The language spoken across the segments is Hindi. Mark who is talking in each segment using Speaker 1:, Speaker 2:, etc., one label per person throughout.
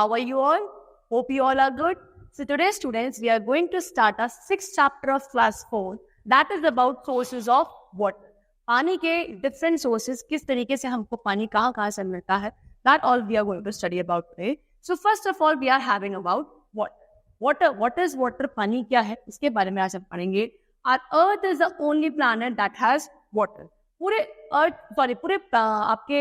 Speaker 1: how are you all? Hope you all are good. So today, students, we are going to start our 6th chapter of class 4. That is about sources of water. पानी के different sources, किस तरीके से हमको पानी कहाँ से मिलता है, that all we are going to study about today. So first of all, we are having about water. What is water? पानी क्या है, इसके बारे में आज हम पढ़ेंगे. Our Earth is the only planet that has water. पूरे आपके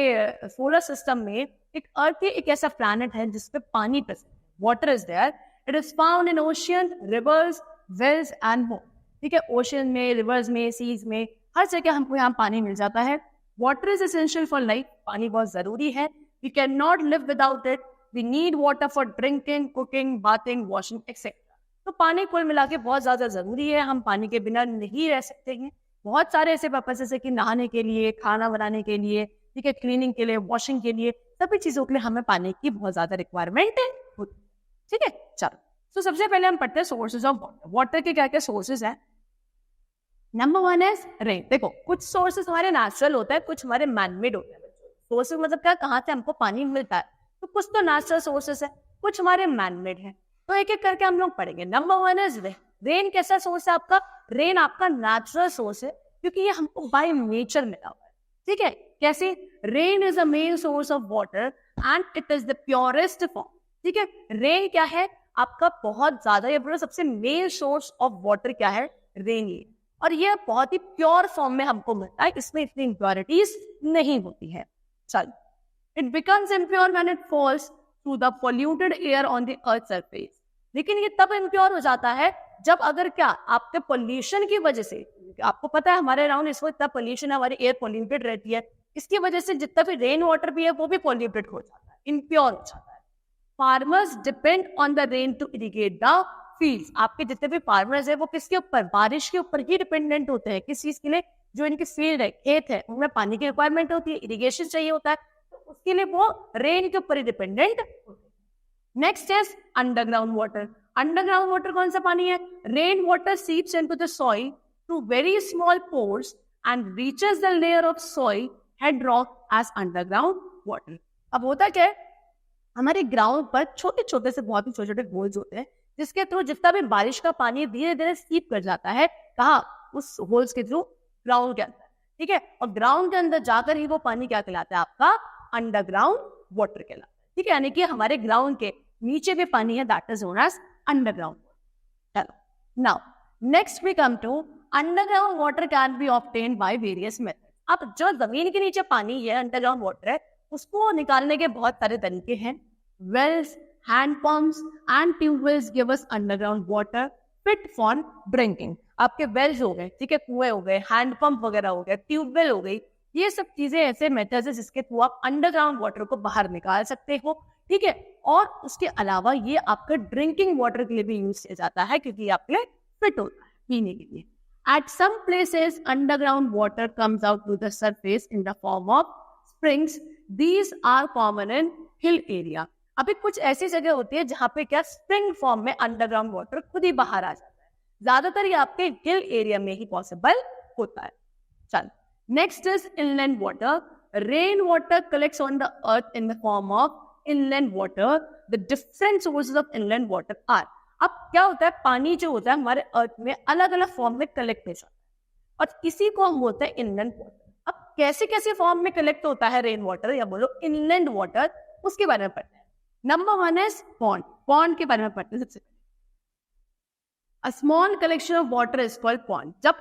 Speaker 1: सोलर सिस्टम में एक ऐसा प्लैनेट है जिसपे पानी प्रेजेंट है. Water is there. It is found in ocean, rivers, wells and more. ठीक है, ओशियन में, रिवर्स में, सीज में, हर जगह हमको यहाँ पानी मिल जाता है. Water is essential for life. पानी बहुत जरूरी है. We can not live without it. We need water for drinking, cooking, bathing, washing etcetera. तो पानी कुल मिला के बहुत ज्यादा जरूरी है. हम पानी के बिना नहीं रह सकते हैं. बहुत सारे ऐसे पर्पसेस है कि नहाने के लिए, खाना बनाने के लिए, ठीक है, क्लीनिंग के लिए, वॉशिंग के लिए, सभी चीजों के लिए हमें पानी की बहुत ज्यादा रिक्वायरमेंट होती है. ठीक है, चलो. तो सबसे पहले हम पढ़ते हैं सोर्सेज ऑफ वाटर. वाटर के क्या क्या सोर्सेज हैं. Number 1 is rain. देखो, कुछ सोर्सेज हमारे नेचुरल होता है, कुछ हमारे मैनमेड होते हैं. सोर्सेज मतलब क्या, कहाँ से हमको पानी मिलता है. तो कुछ तो नेचुरल सोर्सेज है, कुछ हमारे मैनमेड है. तो एक एक करके हम लोग पढ़ेंगे. Number 1 is rain. रेन कैसा सोर्स है आपका. रेन आपका नेचुरल सोर्स है, क्योंकि ये हमको बाय नेचर मिला हुआ है. ठीक है, कैसे. Rain is a main source of water and it is the purest form. ठीक है, रेन क्या है आपका, बहुत ज्यादा, ये बोलो सबसे मेन सोर्स ऑफ वाटर क्या है, रेन ही. और ये बहुत ही प्योर फॉर्म में हमको मिलता है. इसमें इतनी इम्प्योरिटीज नहीं होती है. चल, it becomes impure when it falls through the polluted air on the earth surface. लेकिन ये तब इम्प्योर हो जाता है जब अगर क्या आपके पोल्यूशन की वजह से, आपको पता है हमारे अराउंड इस वक्त इतना पोल्यूशन है, हमारी एयर पोल्यूटेड रहती है, इसकी वजह से जितना भी रेन वाटर भी है वो भी पोल्यूटेड हो जाता है, इम्प्योर हो जाता है. Farmers depend on the rain to irrigate the fields. आपके जितने भी फार्मर्स है वो किसके ऊपर, बारिश के ऊपर ही डिपेंडेंट होते हैं. किस चीज के लिए, जो इनकी फील्ड है, खेत है, उनमें पानी की रिक्वायरमेंट होती है, इरिगेशन चाहिए होता है, तो उसके लिए वो रेन के ऊपर ही डिपेंडेंट होते हैं. Next is underground water. Underground water कौन सा पानी है. Rain water seeps into the soil through very small pores and reaches the layer of soil head rock as underground water. अब होता क्या है, हमारे ग्राउंड पर छोटे छोटे से, बहुत ही छोटे छोटे होल्स होते हैं, जिसके थ्रू जितना भी बारिश का पानी धीरे धीरे सीप कर जाता है, कहा, उस होल्स के थ्रू ग्राउंड के अंदर. ठीक है, और ग्राउंड के अंदर जाकर ही वो पानी क्या कहलाता है आपका, अंडरग्राउंड वाटर कहलाता है. ठीक है, यानी कि हमारे ग्राउंड के नीचे भी पानी है, that is known as underground. चलो, now next we come to underground water can be obtained by various methods. अब जो जमीन के नीचे पानी है, अंडरग्राउंड वाटर है, उसको निकालने के बहुत सारे तरीके हैं. Wells, hand pumps and tubewells give us underground water fit for drinking. आपके वेल्स हो गए, ठीक है, कुएं हो गए, हैंड पंप वगैरह हो गए, ट्यूबवेल हो गई, ये सब चीजें ऐसे मेथड्स है जिसके थ्रू आप अंडरग्राउंड वाटर को बाहर निकाल सकते हो. ठीक है, और उसके अलावा ये आपका ड्रिंकिंग वाटर के लिए भी यूज किया जाता है, क्योंकि आपके लिए फिट होता है पीने के लिए. At some places underground water comes out to the surface in the form of springs. These are common in hill area. अभी कुछ ऐसी जगह होती है जहाँ पे क्या, स्प्रिंग फॉर्म में अंडरग्राउंड वाटर खुद ही बाहर आ जाता है. ज्यादातर ये आपके हिल एरिया में ही पॉसिबल होता है. चल, next is inland water. Rain water collects on the earth in the form of inland water. The different sources of inland water are. अब क्या होता है, पानी जो होता है हमारे अर्थ में अलग अलग फॉर्म में कलेक्ट हो जाता है, और इसी को हम बोलते हैं इनलैंड वाटर. अब कैसे कैसे फॉर्म में कलेक्ट होता है रेन वाटर, या बोलो इनलैंड वाटर, उसके बारे में पढ़ते हैं. Number 1 is pond. पॉन्ड के बारे में पढ़ते हैं सबसे पहले. A small collection of water is called pond. जब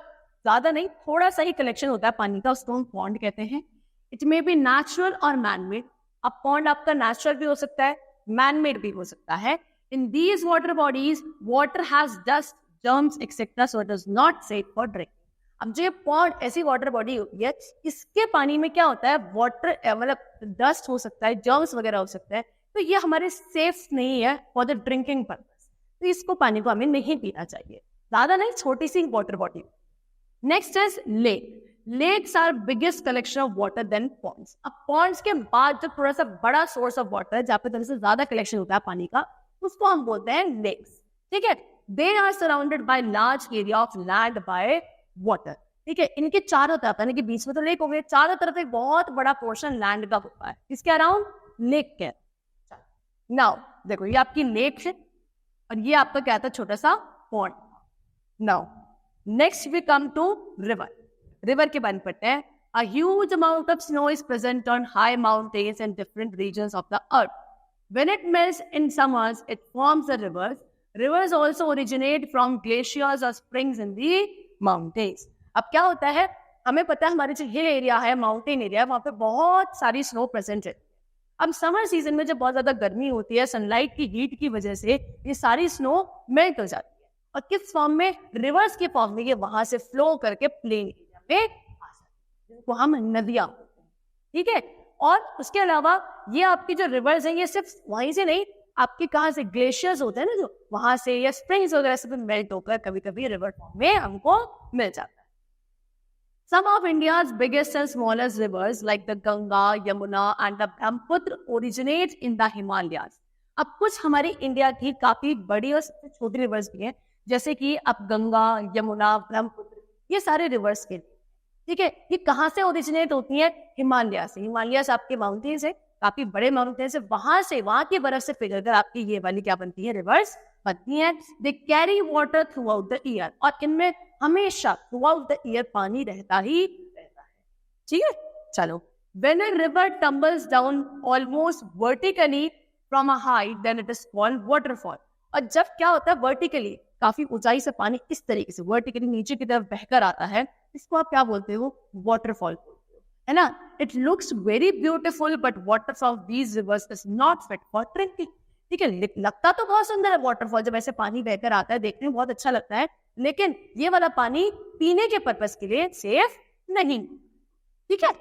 Speaker 1: ज्यादा नहीं, थोड़ा सा ही कलेक्शन होता है पानी का, उसको हम पॉन्ड कहते हैं. इट मे बी नेचुरल और मैनमेड. अब पॉन्ड आपका नेचुरल भी हो सकता है, मैनमेड भी हो सकता है. In these water bodies water has dust, germs etcetera, so it is not safe for drinking. अब जो पॉन्ड ऐसी वाटर बॉडी होती है, इसके पानी में क्या होता है, वाटर मतलब डस्ट हो सकता है, जर्म्स वगैरह हो सकता है, तो ये हमारे सेफ नहीं है फॉर द ड्रिंकिंग पर्पस. तो इसको पानी को हमें नहीं पीना चाहिए, ज्यादा नहीं, छोटी सी water body. Next is lake. Lakes are biggest collection of water than ponds. अब ponds के बाद जो थोड़ा सा बड़ा सोर्स ऑफ वाटर है, जहाँ पे थोड़ा सा ज्यादा कलेक्शन होता है पानी का, उसको हम बोलते हैं लेक्स. ठीक है, they are surrounded by large area of land by water. ठीक है, इनके चारों तरफ, यानी कि बीच में तो लेक हो गए, चारों तरफ एक बहुत बड़ा पोर्शन लैंड का होता है, इसके अराउंड लेक के. नाउ देखो ये आपकी लेक है और ये आपका क्या था, छोटा सा pond. Now next we come to river. River के बारे में पढ़ते हैं. A huge amount of snow is present on high mountains and different regions of the earth. When it melts in summers, it forms the rivers. Rivers also originate from glaciers or springs in the mountains. अब क्या होता है, हमें पता है हमारे जो हिल एरिया है, माउंटेन एरिया, वहाँ पे बहुत सारी स्नो प्रेजेंट है. अब समर सीजन में जब बहुत ज्यादा गर्मी होती है, सनलाइट की हीट की वजह से ये सारी स्नो मेल्ट हो जाती है और किस फॉर्म में, रिवर्स के फॉर्म में ये वहां से फ्लो करके प्लेन एरिया में आ जाती है, जिसको हम नदियां, ठीक है. और उसके अलावा ये आपकी जो रिवर्स हैं, ये सिर्फ वहीं से नहीं, आपके कहाँ से ग्लेशियर्स होते हैं ना, जो वहां से या स्प्रिंग्स वगैरह से भी मेल्ट होकर कभी कभी रिवर फॉर्म में हमको मिल जाता है. Some of India's biggest and smallest rivers like the Ganga, Yamuna and the Brahmaputra originate in the Himalayas. अब कुछ हमारी इंडिया की काफी बड़ी और सबसे छोटी रिवर्स भी हैं, जैसे कि अब गंगा, यमुना, ब्रह्मपुत्र, ये सारे रिवर्स के, ठीक है. ये कहाँ से ओरिजिनेट होती हैं? हिमालय से. हिमालय आपके माउंटेन्स है, काफी बड़े माउंटेन्स है, वहां से, वहां की बर्फ से पिघलकर आपकी ये वाली क्या बनती है, रिवर्स बनती हैं. They carry water through out the year, और इनमें हमेशा थ्रू आउट द ईयर पानी रहता ही रहता है, ठीक है. चलो, when a river tumbles down almost vertically from a height, then it is called waterfall. और जब क्या होता है, वर्टिकली काफी ऊंचाई से पानी इस तरीके से वर्टिकली नीचे की तरफ बहकर आता है, इसको आप क्या बोलते हो, वाटरफॉल, है ना. It looks very beautiful but water from these rivers is not fit for drinking. ठीक है, लगता तो बहुत सुंदर है वाटरफॉल, जब ऐसे पानी बहकर आता है देखने में बहुत अच्छा लगता है, लेकिन ये वाला पानी पीने के पर्पस के लिए सेफ नहीं, ठीक है.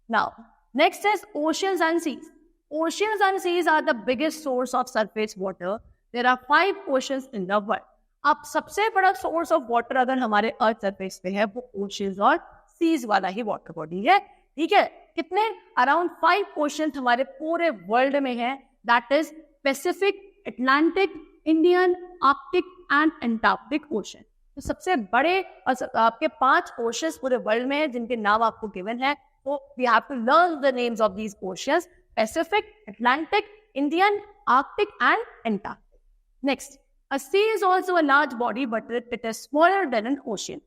Speaker 1: Now next is oceans and seas. Oceans and seas are the biggest source of surface water. There are 5 oceans in the world. अब सबसे बड़ा सोर्स ऑफ वाटर अगर हमारे अर्थ सरफेस पे है, वो ओशियंस और सीज वाला ही वाटर बॉडी है, ठीक है. कितने? अराउंड 5 ओशन हमारे पूरे वर्ल्ड में है. That is Pacific, Atlantic, Indian, Arctic and Antarctic ocean. तो सबसे बड़े आपके 5 ओशंस पूरे वर्ल्ड में है, जिनके नाम आपको गिवन है. तो we have to learn the names of these oceans: Pacific, Atlantic, Indian, Arctic and Antarctic. Next, a sea is also a large body but it is smaller than an ocean.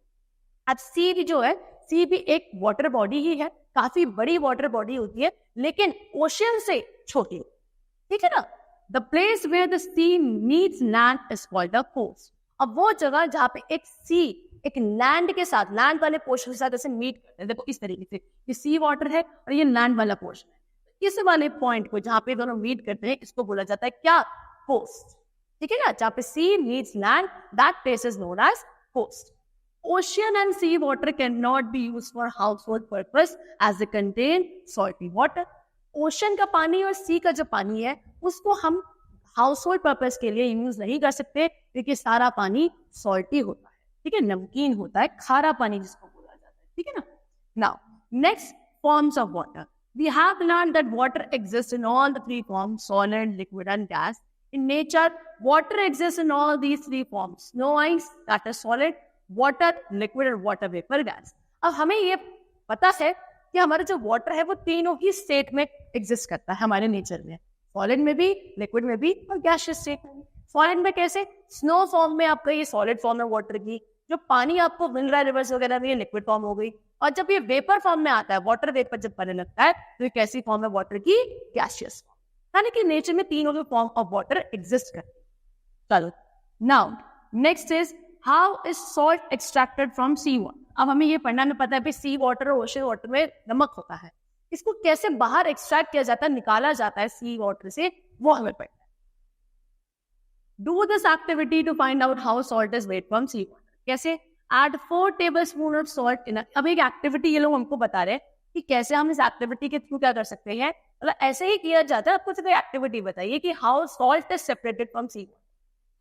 Speaker 1: अब sea भी जो है, sea भी एक वाटर बॉडी ही है, काफी बड़ी वाटर बॉडी होती है, लेकिन ओशियन से छोटी, ठीक है ना. The place where the sea meets land is called a coast. अब वो जगह जहाँ पे एक sea एक लैंड के साथ, लैंड वाले पोर्शन के साथ ऐसे मीट करते हैं, देखो इस तरीके से, ये सी वाटर है और ये लैंड वाला पोर्शन है. इस वाले पॉइंट को जहां पे दोनों मीट करते हैं, इसको बोला जाता है क्या, कोस्ट, ठीक है ना. जहां पे sea meets land, that place is known as coast. Ocean and sea water can not be used for household purpose as they contain salty water. Ocean का पानी और सी का जो पानी है, उसको हम हाउसहोल्ड पर्पस के लिए यूज नहीं कर सकते, क्योंकि सारा पानी सॉल्टी होता है, ठीक है, नमकीन होता है, खारा पानी जिसको बोला जाता है, ठीक है ना. Now next, forms of water. We have learned that water exists in all the 3 forms: solid, liquid and gas. In nature, water exists in all these 3 forms: snow, ice, that is solid, water, liquid and water vapor, gas. अब हमें ये पता है कि हमारा जो वाटर है वो तीनों ही स्टेट में एग्जिस्ट करता है हमारे नेचर में, सॉलिड में भी, लिक्विड में भी और गैसियस स्टेट में भी. सॉलिड में कैसे? स्नो फॉर्म में आपका ये सॉलिड फॉर्म है वाटर की, जो पानी आपको मिल रहा है रिवर्स वगैरह में, ये लिक्विड फॉर्म हो गई. और जब ये वेपर फॉर्म में आता है, वाटर वेपर जब बनने लगता है, तो ये कैसी फॉर्म है वाटर की? Gaseous form. यानी कि नेचर में तीनों के फॉर्म ऑफ वाटर एग्जिस्ट करते हैं. चलो, now next is how is salt extracted from sea water. अब हमें ये पढ़ना में पता है सी वाटर और ओशन वाटर में नमक होता है, इसको कैसे बाहर एक्सट्रैक्ट किया जाता है, निकाला जाता है सी वाटर से, वो हमें पढ़ना है. Do this activity to find out how salt is made from sea water. कैसे? Add 4 tablespoons of salt in a. अब एक एक्टिविटी ये लोग हमको बता रहे हैं कि कैसे हम इस एक्टिविटी के थ्रू क्या कर सकते हैं. मतलब ऐसे ही किया जाता है. आपको सिर्फ एक्टिविटी बताइए कि how salt is separated from sea water.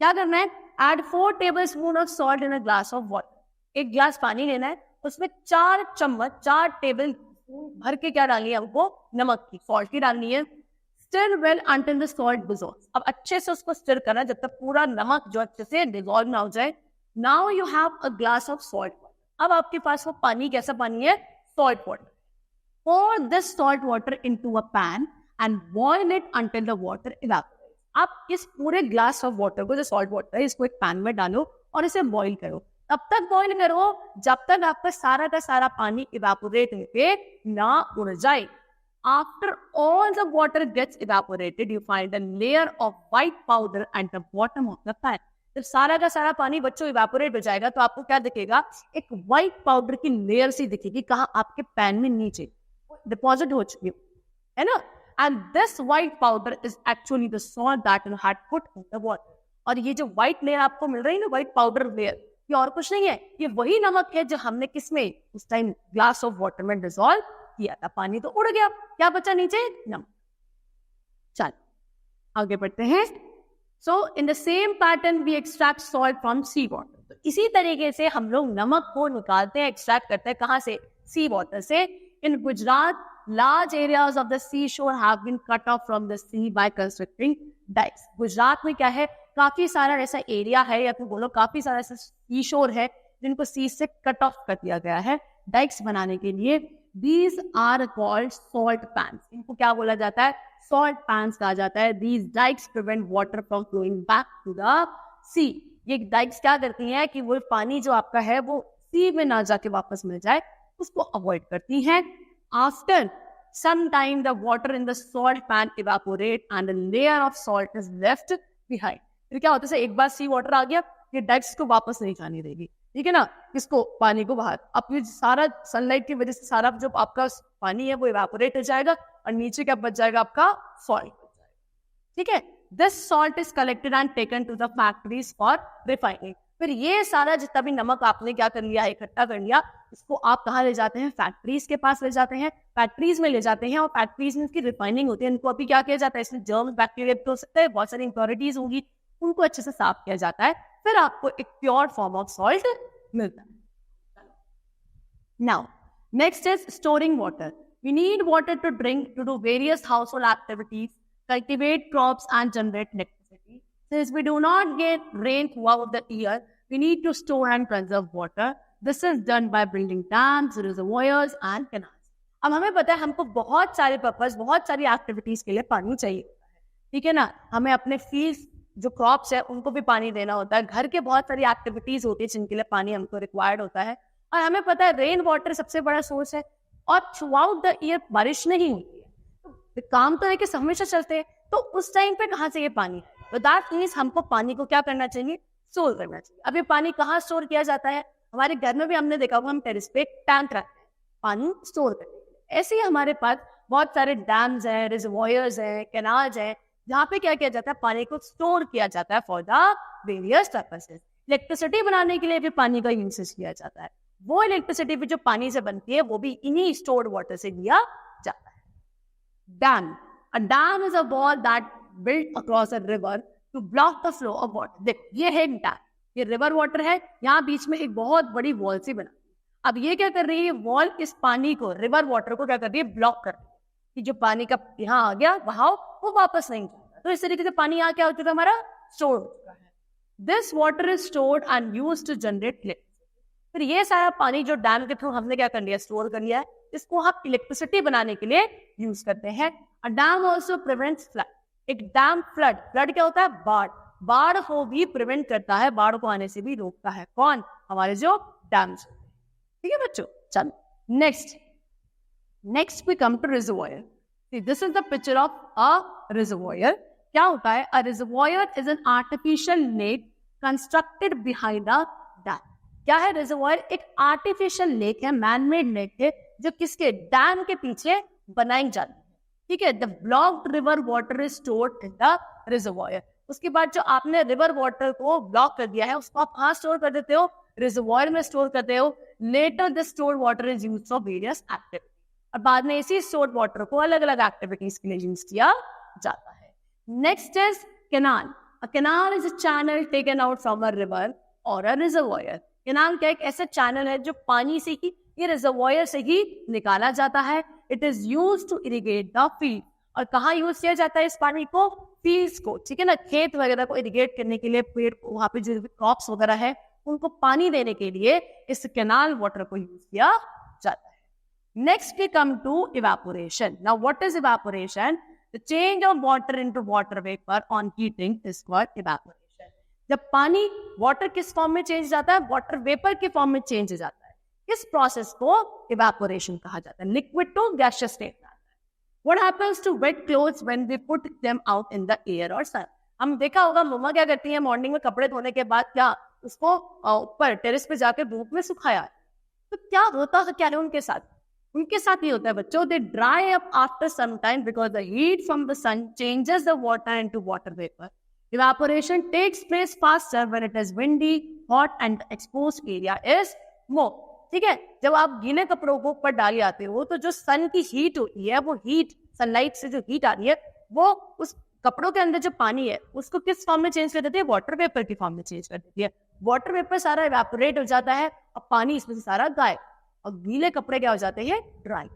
Speaker 1: क्या करना है? Add 4 tablespoons of salt in a glass of water. एक ग्लास पानी लेना है, उसमें 4 चम्मच 4 टेबल स्पून भर के क्या डालनी है हमको? नमक की, सॉल्ट की डालनी है. Stir well until the salt dissolves. अब अच्छे से उसको स्टिर करना जब तक पूरा नमक जो अच्छे से डिसॉल्व ना हो जाए. Now you have a glass of salt water. अब आपके पास वो पानी कैसा पानी है? Salt water. Pour this salt water into a pan and boil it until the water evaporates. आप इस पूरे ग्लास ऑफ वाटर को, जो सॉल्ट वाटर है, इसको एक पैन में डालो और इसे बॉईल करो. तब तक बॉईल करो जब तक आपका सारा का सारा पानी इवेपोरेट होके ना उड़ जाए. After all the water gets evaporated, you find a layer of white powder at the bottom of the pan. जब सारा का सारा पानी बच्चों इवेपोरेट हो जाएगा तो आपको क्या दिखेगा? एक व्हाइट पाउडर की लेयर सी दिखेगी. कहाँ? आपके पैन में नीचे डिपॉजिट हो चुकी है ना. And this white powder is actually the salt that you had put in the water. और ये जो व्हाइट लेयर आपको मिल रही है ना, व्हाइट पाउडर लेयर, ये और कुछ नहीं है, ये वही नमक है जो हमने किसमें उस टाइम ग्लास ऑफ वाटर में डिसॉल्व किया था. पानी तो उड़ गया, क्या बचा नीचे? नमक. चल आगे बढ़ते हैं. So in the same pattern we extract salt from sea water. तो इसी तरीके से हम लोग नमक को निकालते हैं, एक्सट्रैक्ट करते हैं. कहाँ से? सी वाटर से. इन Gujarat large areas of the seashore have been cut off from the sea by constructing dikes. Gujarat में क्या है, काफी सारा ऐसा एरिया है या फिर बोलो काफी सारा ऐसा सी शोर है जिनको सी से कट ऑफ कर दिया गया है डाइक्स बनाने के लिए. These are called salt pans. इनको क्या बोला जाता है? Salt pans कहा जाता है. These dikes prevent water from flowing back to the sea. ये डाइक्स क्या करती हैं कि वो पानी जो आपका है वो सी में ना जाके वापस मिल जाए, उसको अवॉइड करती हैं. After some time, the water in the salt pan evaporate and a layer of salt is left behind. फिर क्या होता है? एक बार सी वाटर आ गया, ये डाइक्स को वापस नहीं जाने देगी, ठीक है ना, इसको पानी को बाहर. अब ये सारा सनलाइट की वजह से सारा जो आपका पानी है वो इवेपोरेट हो जाएगा और नीचे क्या बच जाएगा? आपका सॉल्ट बच जाएगा. ठीक है. This salt is collected and taken to the factories for refining. फिर ये सारा जितना भी नमक आपने क्या कर लिया, इकट्ठा कर लिया, इसको आप कहाँ ले जाते हैं? फैक्ट्रीज के पास ले जाते हैं. फैक्ट्रीज में ले जाते हैं और फैक्ट्रीज में इसकी रिफाइनिंग होती है. इनको अभी क्या किया जाता है? इसमें जर्म बैक्टीरिया हो सकता है, बहुत सारी इंप्योरिटीज होंगी, उनको अच्छे से साफ किया जाता है. फिर आपको एक प्योर फॉर्म ऑफ सॉल्ट मिलता है. Now next is storing water. We need water to drink, to do various household activities, cultivate crops and generate electricity. Since we do not get rain throughout the year, we need to store and conserve water. This is done by building dams, reservoirs and canals. अब हमें पता है हमको बहुत सारे पर्पस, बहुत सारी एक्टिविटीज के लिए पानी चाहिए होता है, ठीक है ना. हमें अपने फील्ड जो क्रॉप्स है उनको भी पानी देना होता है. घर के बहुत सारी एक्टिविटीज होती है जिनके लिए पानी हमको रिक्वायर्ड होता है. और हमें पता है रेन वाटर सबसे बड़ा सोर्स है और थ्रूआउट द ईयर बारिश नहीं होती है. तो काम तो है कि हमेशा चलते हैं, तो उस टाइम पे कहाँ से ये पानी है? तो दैट मीन्स हमको पानी को क्या करना चाहिए? स्टोर करना चाहिए. अब ये पानी कहाँ स्टोर किया जाता है? हमारे घर में भी हमने देखा होगा, हम टेरेस पे टैंक रखते हैं पानी स्टोर करने के लिए. ऐसे ही हमारे पास बहुत सारे डैम्स हैं, रिजर्वॉयर्स हैं, कैनाल्स हैं, जहाँ पे क्या किया जाता है? पानी को स्टोर किया जाता है for the various purposes. Electricity बनाने के लिए भी पानी का यूसेज किया जाता है. वो इलेक्ट्रिसिटी भी जो पानी से बनती है वो भी इन्हीं स्टोर्ड वाटर से लिया जाता है. Dam. A dam is a wall that built across a river to block the flow of water. देख, ये है डैम, ये रिवर वाटर है, यहाँ बीच में एक बहुत बड़ी वॉल सी बना. अब ये क्या कर रही है? वॉल इस पानी को, रिवर वाटर को क्या कर रही है? ब्लॉक कर रही है कि जो पानी का यहाँ आ गया बहाव वो वापस नहीं जाता. तो इस तरीके से पानी यहाँ क्या हो चुका है? हमारा स्टोर हो चुका है. This water is stored and used to generate electricity. फिर ये सारा पानी जो डैम के थ्रू हमने क्या कर लिया? स्टोर कर लिया है, इसको हम इलेक्ट्रिसिटी बनाने के लिए यूज करते हैं. A dam also prevents flood. एक डैम फ्लड क्या होता है? बाढ़. बाढ़ को भी प्रिवेंट करता है, बाढ़ को आने से भी रोकता है. कौन? हमारे जो डैम्स. ठीक है बच्चों. चलो next we come to reservoir. This is the picture of a reservoir. क्या होता है? A reservoir is an artificial lake constructed behind a dam. क्या है रिजर्वॉयर? एक आर्टिफिशियल लेक है, मैनमेड लेक है, जो किसके? डैम के पीछे बनाई जाती है. ठीक है. The blocked river water is stored in the reservoir. उसके बाद जो आपने रिवर वाटर को ब्लॉक कर दिया है उसको आप कहाँ स्टोर कर देते हो? रिजर्वॉयर में स्टोर करते हो. Later the stored water is used for various activities. और बाद में इसी स्टोर्ड वाटर को अलग अलग एक्टिविटीज के लिए यूज किया जाता है. Next is canal. A canal is a channel taken out from a river और अ रिजर्वॉयर. कैनाल क्या? एक ऐसा चैनल है जो पानी से ही, ये रिजर्वॉयर से ही निकाला जाता है. It is used to irrigate the field. और कहाँ यूज किया जाता है इस पानी को? फील्ड्स को. ठीक है ना. खेत वगैरह को इरिगेट करने के लिए, पेड़ वहां पे जो क्रॉप्स वगैरह है उनको पानी देने के लिए इस कैनाल वाटर को यूज किया जाता है. Next we come to evaporation. Now what is evaporation? The change of water into water vapour on heating is called evaporation. जब पानी वाटर किस फॉर्म में चेंज जाता है, वाटर वेपर के फॉर्म में चेंज जाता है, इस प्रोसेस को इवेपोरेशन कहा जाता है। लिक्विड टू गैसियस स्टेट में आता है। What happens to wet clothes when we put them out in the air or sun? हम देखा होगा मम्मा क्या करती है, मॉर्निंग में कपड़े धोने के बाद क्या उसको ऊपर टेरेस पे जाकर धूप में सुखाया, तो क्या होता है, क्या है उनके साथ? उनके साथ ये होता है बच्चों, they dry up after some time because the heat from the sun changes the water into water vapour. Evaporation takes place faster when it is windy, hot and exposed area is more. ठीक है, जब आप गीले कपड़ों को ऊपर डाल आते हो तो जो सन की हीट होती है, वो हीट सनलाइट से जो हीट आ रही है, वो उस कपड़ों के अंदर जो पानी है उसको किस फॉर्म में चेंज कर देती है? वाटर वेपर की फॉर्म में चेंज कर देती है। वाटर वेपर सारा इवेपोरेट हो जाता है और पानी इसमें से सारा गायब, और गीले कपड़े क्या हो जाते हैं? ड्राई।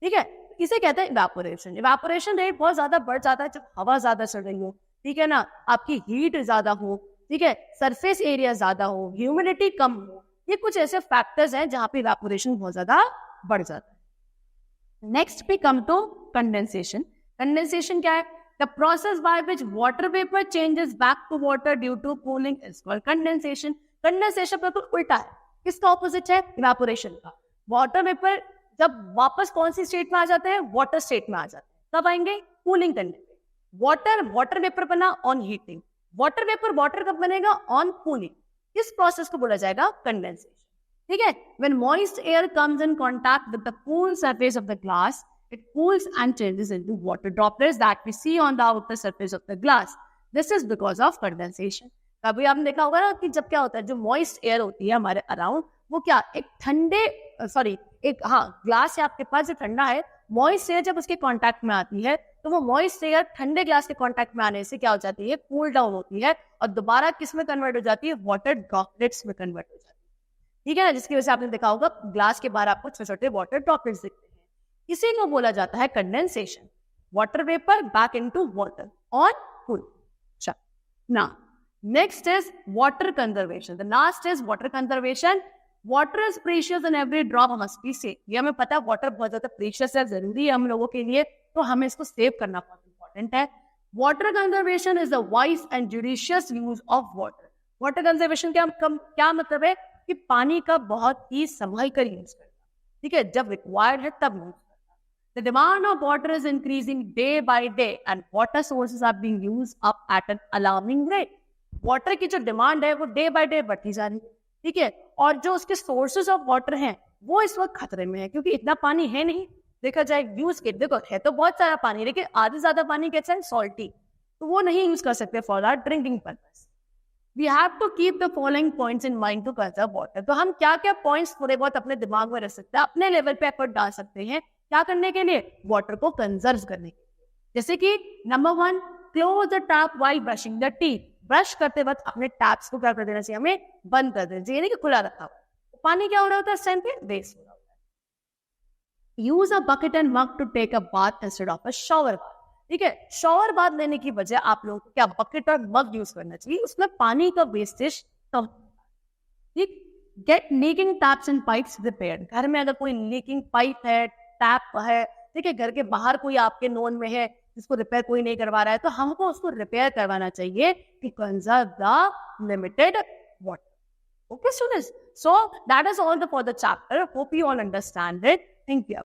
Speaker 1: ठीक है, इसे कहते हैं इवेपोरेशन। इवेपोरेशन रेट बहुत ज्यादा बढ़ जाता है जब हवा ज्यादा चल रही हो, ठीक है ना, आपकी हीट ज्यादा हो, ठीक है, सरफेस एरिया ज्यादा हो, ह्यूमिडिटी कम हो। ये कुछ ऐसे फैक्टर्स हैं जहां पे इवेपोरेशन बहुत ज्यादा बढ़ जाता है। नेक्स्ट पे कम टू कंडेंसेशन। कंडेंसेशन क्या है? The process by which water vapour changes back to water due to cooling is called condensation. Condensation बिल्कुल उल्टा है, किसका ऑपोजिट है? इवेपोरेशन का। वाटर वेपर जब वापस कौन सी स्टेट में आ जाते हैं? वाटर स्टेट में आ जाते हैं। कब आएंगे? कूलिंग करने पे। वाटर वेपर बना on heating, water vapour water कब बनेगा? On cooling. इस प्रोसेस को बोला जाएगा कंडेंसेशन। ठीक है, when moist air comes in contact with the cool surface of the glass, it cools and changes into water droplets that we see on the outer surface of the glass. This is because of condensation. कभी आपने देखा होगा ना कि जब क्या होता है, जो moist air होती है हमारे अराउंड, वो क्या एक ठंडे ग्लास है आपके पास जो ठंडा है, moist air जब उसके कांटेक्ट में आती है तो वो moist air ठंडे ग्लास के कांटेक्ट में आने से क्या हो जाती है? कूल डाउन होती है और दोबारा किस में कन्वर्ट हो जाती है? वाटर ड्रॉपलेट्स में कन्वर्ट हो जाती है। ठीक है ना, जिसकी वजह से आपने देखा होगा ग्लास के बाहर आपको छोटे छोटे वाटर ड्रॉपलेट्स दिखते हैं। इसी को बोला जाता है condensation. Water vapour back into water on cool. Now, next is water conservation. The last is water conservation. Water is precious and every drop must be saved. ये हमें पता है वाटर बहुत ज्यादा प्रीशियस है, जरूरी है हम लोगों के लिए, तो हमें इसको सेव करना बहुत इंपॉर्टेंट है। Water conservation is the wise and judicious use of water. Water conservation क्या मतलब है? कि पानी का बहुत ही संभल कर यूज करना, ठीक है, जब रिक्वायर्ड है तब यूज करना। The demand of water is increasing day by day and water sources are being used up at an alarming rate. Water की जो डिमांड है वो डे बाय डे बढ़ती जा रही है, ठीक है, और जो उसके सोर्सेज ऑफ वाटर हैं वो इस वक्त खतरे में है, क्योंकि इतना पानी है नहीं। देखा जाए यूज के, देखो है तो बहुत सारा पानी, लेकिन आधे ज्यादा पानी कैसा है? सॉल्टी, तो वो नहीं यूज कर सकते for our drinking purpose. We have to keep the following points in mind to conserve water. तो हम क्या क्या पॉइंट्स थोड़े बहुत अपने दिमाग में रख सकते हैं, अपने लेवल पे एफर्ट डाल सकते हैं, क्या करने के लिए? वाटर को कंजर्व करने के लिए। जैसे कि number 1, close the tap while brushing the teeth. Brush करते वक्त अपने टैप्स को क्या कर देना चाहिए? हमें बंद कर देना चाहिए, नहीं कि खुला रखा हुआ। पानी क्या हो रहा होता है? टाइम पे वेस्ट हो रहा होता है। Use a bucket and mug to take a bath instead of a shower bath. ठीक है, शॉवर बाथ लेने की बजाय आप लोगों को क्या बकेट और मग यूज करना चाहिए, उसमें पानी का वेस्टेज कम। ठीक, get leaking taps and pipes repaired. घर में अगर कोई लीकिंग पाइप है, टैप है, ठीक है, घर के बाहर कोई आपके नोन में है जिसको रिपेयर कोई नहीं करवा रहा है, तो हमको उसको रिपेयर करवाना चाहिए to conserve the limited water. Okay, students, so that is all for the chapter. Hope you all understand it. Thank you.